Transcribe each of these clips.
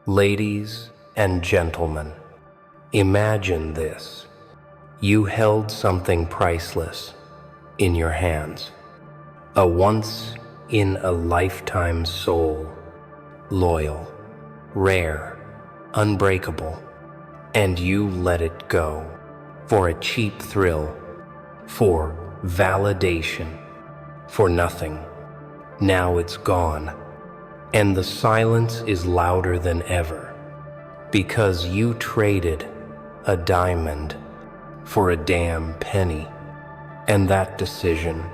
Ladies and gentlemen, imagine this. You held something priceless in your hands, a once-in-a-lifetime soul, loyal, rare, unbreakable, and you let it go for a cheap thrill, for validation, for nothing. Now it's gone, and the silence is louder than ever, because you traded a diamond for a damn penny. And that decision,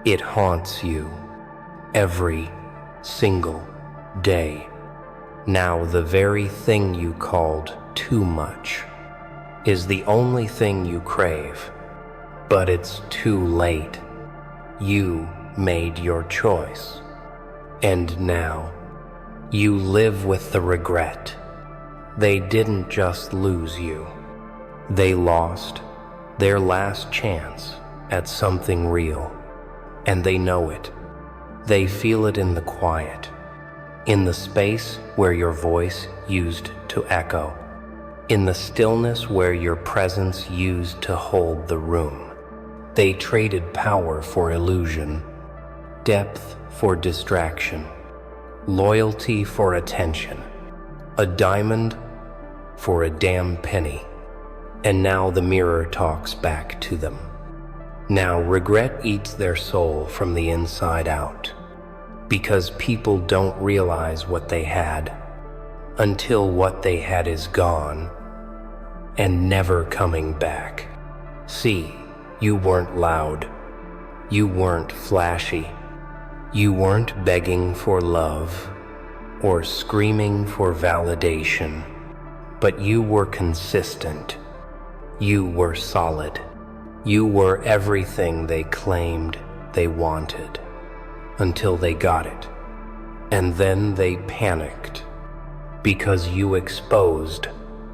it haunts you every single day. Now the very thing you called too much is the only thing you crave, but it's too late. You made your choice, and now you live with the regret. They didn't just lose you, they lost their last chance at something real, and they know it. They feel it in the quiet, in the space where your voice used to echo, in the stillness where your presence used to hold the room. They traded power for illusion, depth for distraction, loyalty for attention, a diamond for a damn penny. And now the mirror talks back to them. Now regret eats their soul from the inside out, because people don't realize what they had until what they had is gone and never coming back. See, you weren't loud, you weren't flashy, you weren't begging for love or screaming for validation, but you were consistent, you were solid, you were everything they claimed they wanted until they got it. And then they panicked because you exposed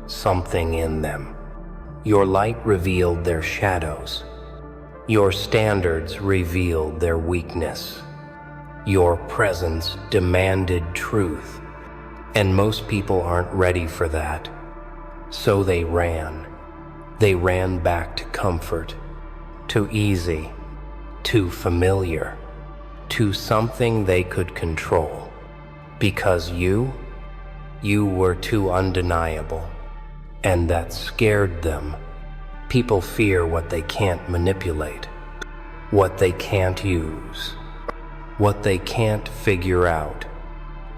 something in them. Your light revealed their shadows. Your standards revealed their weakness. Your presence demanded truth, and most people aren't ready for that. So they ran. They ran back to comfort, to easy, to familiar, to something they could control, because you were too undeniable, and that scared them. People fear what they can't manipulate, what they can't use, what they can't figure out.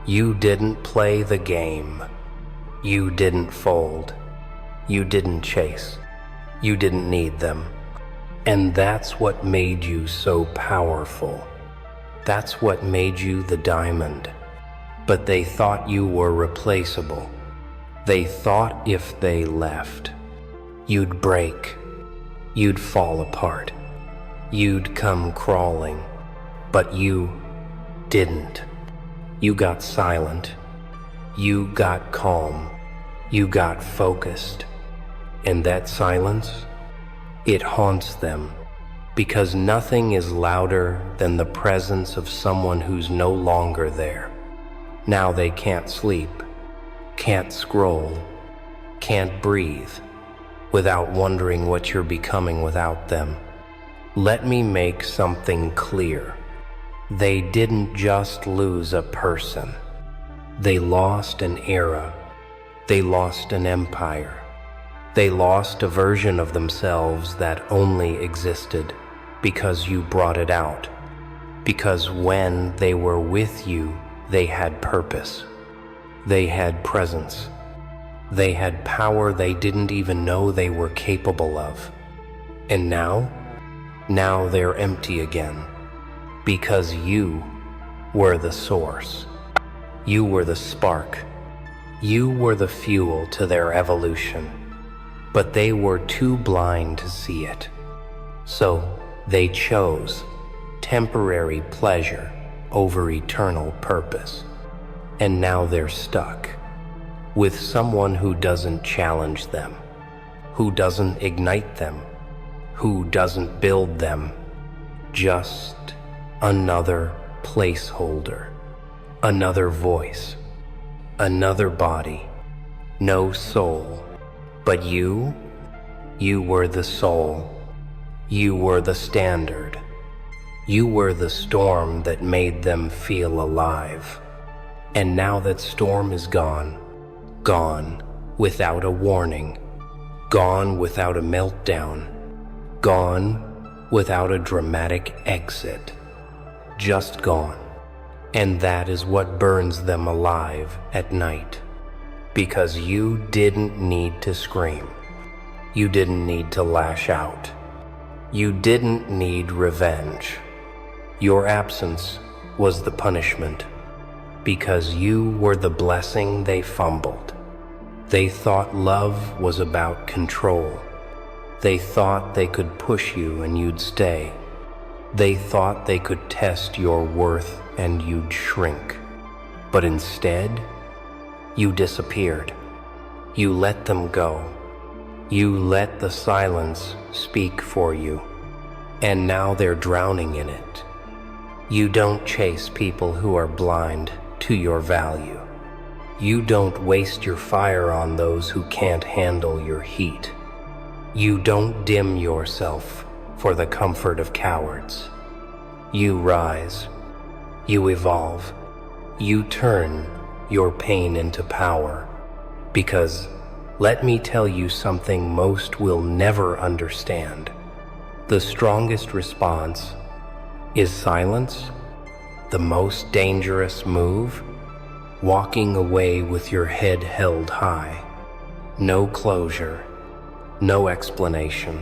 You didn't play the game. You didn't fold. You didn't chase. You didn't need them. And that's what made you so powerful. That's what made you the diamond. But they thought you were replaceable. They thought if they left, you'd break, you'd fall apart, you'd come crawling, but you didn't. You got silent, you got calm, you got focused, and that silence, it haunts them, because nothing is louder than the presence of someone who's no longer there. Now they can't sleep, can't scroll, can't breathe, without wondering what you're becoming without them. Let me make something clear. They didn't just lose a person. They lost an era. They lost an empire. They lost a version of themselves that only existed because you brought it out. Because when they were with you, they had purpose. They had presence. They had power they didn't even know they were capable of. And now they're empty again. Because you were the source. You were the spark. You were the fuel to their evolution. But they were too blind to see it. So they chose temporary pleasure over eternal purpose. And now they're stuck with someone who doesn't challenge them, who doesn't ignite them, who doesn't build them, just another placeholder, another voice, another body, no soul. But you were the soul. You were the standard. You were the storm that made them feel alive. And now that storm is gone, gone without a warning, gone without a meltdown, gone without a dramatic exit, just gone. And that is what burns them alive at night. Because you didn't need to scream. You didn't need to lash out. You didn't need revenge. Your absence was the punishment. Because you were the blessing they fumbled. They thought love was about control. They thought they could push you and you'd stay. They thought they could test your worth and you'd shrink. But instead, you disappeared. You let them go. You let the silence speak for you. And now they're drowning in it. You don't chase people who are blind to your value. You don't waste your fire on those who can't handle your heat. You don't dim yourself for the comfort of cowards. You rise. You evolve. You turn your pain into power. Because, let me tell you something most will never understand. The strongest response is silence. The most dangerous move, walking away with your head held high. No closure, no explanation,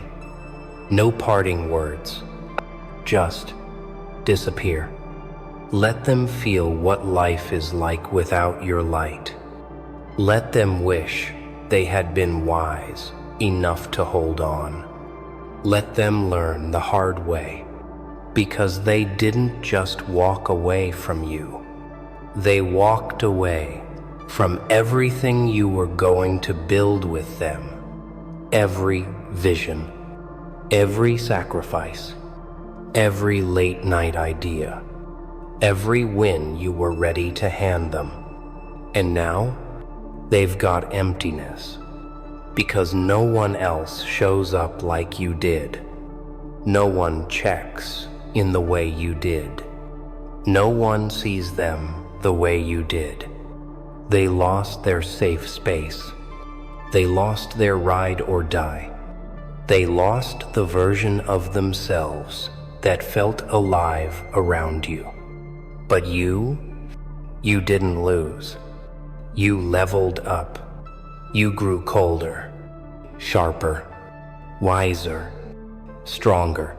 no parting words. Just disappear. Let them feel what life is like without your light. Let them wish they had been wise enough to hold on. Let them learn the hard way, because they didn't just walk away from you. They walked away from everything you were going to build with them. Every vision, every sacrifice, every late night idea, every win you were ready to hand them. And now, they've got emptiness, because no one else shows up like you did. No one checks in the way you did. No one sees them the way you did. They lost their safe space. They lost their ride or die. They lost the version of themselves that felt alive around you. But you didn't lose. You leveled up. You grew colder, sharper, wiser, stronger.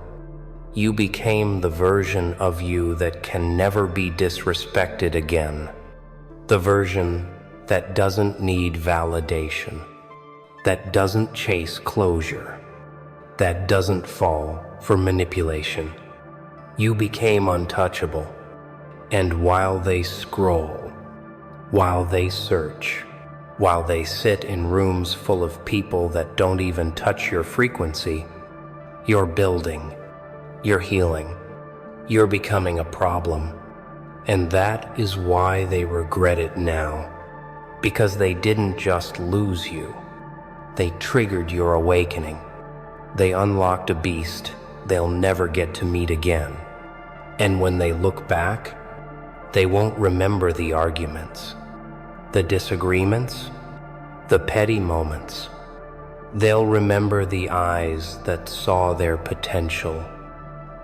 You became the version of you that can never be disrespected again. The version that doesn't need validation, that doesn't chase closure, that doesn't fall for manipulation. You became untouchable. And while they scroll, while they search, while they sit in rooms full of people that don't even touch your frequency, you're building, you're healing, you're becoming a problem. And that is why they regret it now. Because they didn't just lose you. They triggered your awakening. They unlocked a beast they'll never get to meet again. And when they look back, they won't remember the arguments, the disagreements, the petty moments. They'll remember the eyes that saw their potential,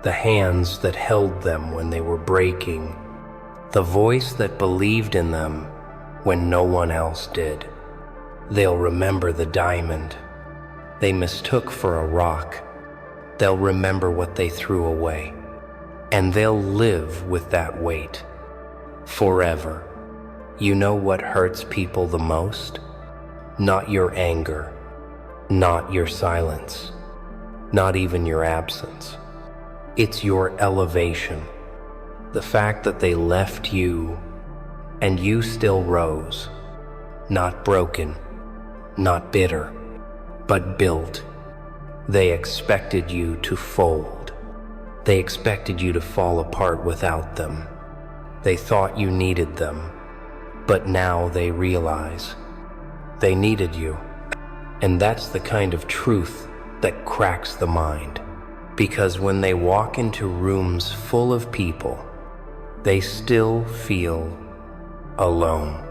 the hands that held them when they were breaking, the voice that believed in them when no one else did. They'll remember the diamond they mistook for a rock. They'll remember what they threw away, and they'll live with that weight forever. You know what hurts people the most? Not your anger, not your silence, not even your absence. It's your elevation. The fact that they left you and you still rose, not broken, not bitter, but built. They expected you to fold. They expected you to fall apart without them. They thought you needed them, But now they realize they needed you. And that's the kind of truth that cracks the mind. Because when they walk into rooms full of people, they still feel alone.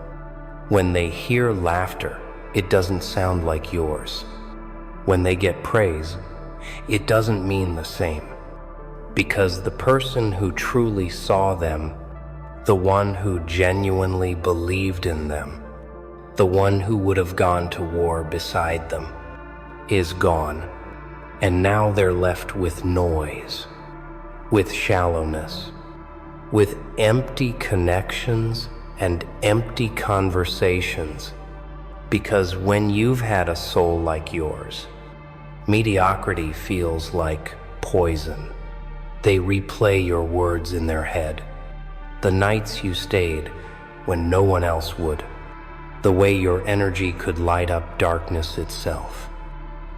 When they hear laughter, it doesn't sound like yours. When they get praise, it doesn't mean the same. Because the person who truly saw them, the one who genuinely believed in them, the one who would have gone to war beside them, is gone. And now they're left with noise, with shallowness, with empty connections and empty conversations. Because when you've had a soul like yours, mediocrity feels like poison. They replay your words in their head. The nights you stayed when no one else would. The way your energy could light up darkness itself.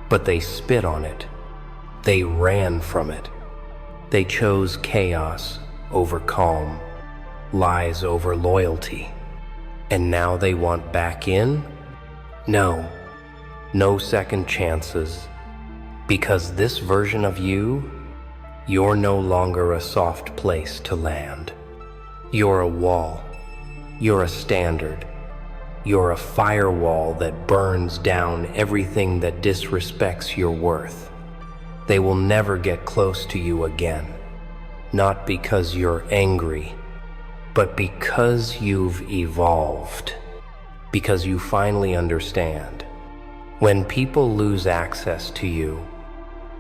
But they spit on it. They ran from it. They chose chaos over calm, lies over loyalty. And now they want back in? No. No second chances. Because this version of you, you're no longer a soft place to land. You're a wall. You're a standard. You're a firewall that burns down everything that disrespects your worth. They will never get close to you again. Not because you're angry, but because you've evolved. Because you finally understand. When people lose access to you,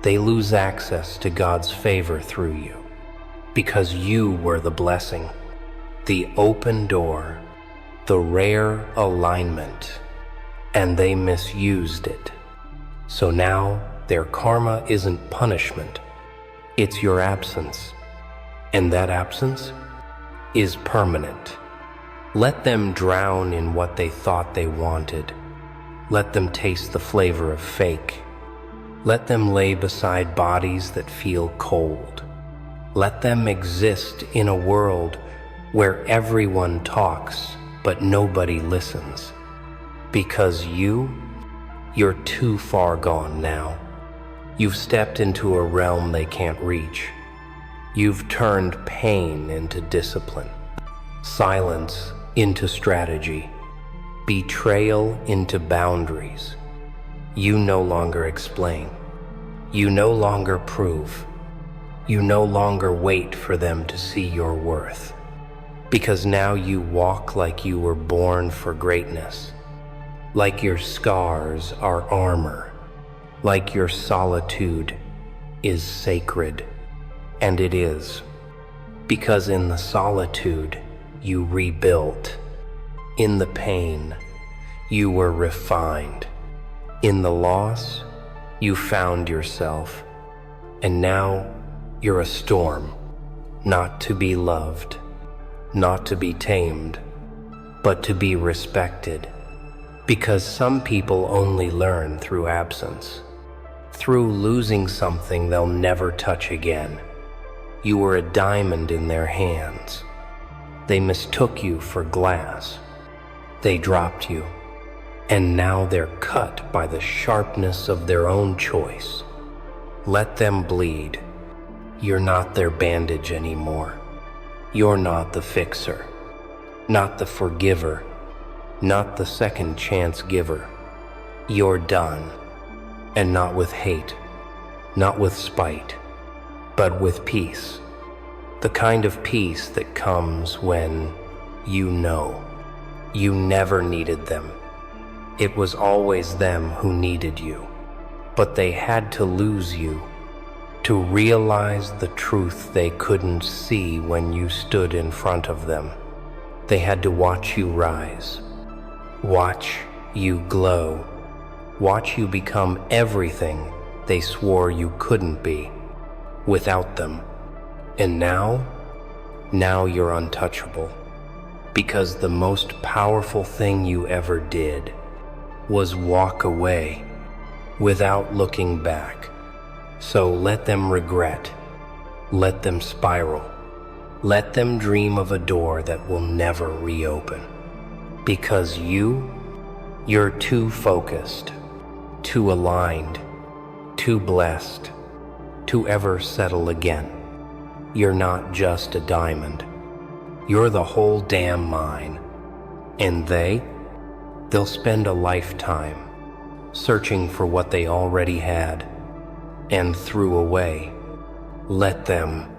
they lose access to God's favor through you. Because you were the blessing, the open door, the rare alignment, and they misused it. So now their karma isn't punishment, it's your absence. And that absence is permanent. Let them drown in what they thought they wanted. Let them taste the flavor of fake. Let them lay beside bodies that feel cold. Let them exist in a world where everyone talks, but nobody listens. Because you're too far gone now. You've stepped into a realm they can't reach. You've turned pain into discipline, silence into strategy, betrayal into boundaries. You no longer explain. You no longer prove. You no longer wait for them to see your worth. Because now you walk like you were born for greatness. Like your scars are armor. Like your solitude is sacred. And it is. Because in the solitude, you rebuilt. In the pain, you were refined. In the loss, you found yourself. And now, you're a storm. Not to be loved. Not to be tamed. But to be respected. Because some people only learn through absence. Through losing something they'll never touch again. You were a diamond in their hands. They mistook you for glass. They dropped you. And now they're cut by the sharpness of their own choice. Let them bleed. You're not their bandage anymore. You're not the fixer. Not the forgiver. Not the second chance giver. You're done. And not with hate. Not with spite. But with peace. The kind of peace that comes when you know. You never needed them. It was always them who needed you. But they had to lose you to realize the truth they couldn't see when you stood in front of them. They had to watch you rise. Watch you glow. Watch you become everything they swore you couldn't be without them. And now you're untouchable. Because the most powerful thing you ever did was walk away without looking back. So let them regret. Let them spiral. Let them dream of a door that will never reopen. Because you're too focused, too aligned, too blessed to ever settle again. You're not just a diamond. You're the whole damn mine. And they'll spend a lifetime searching for what they already had and threw away. Let them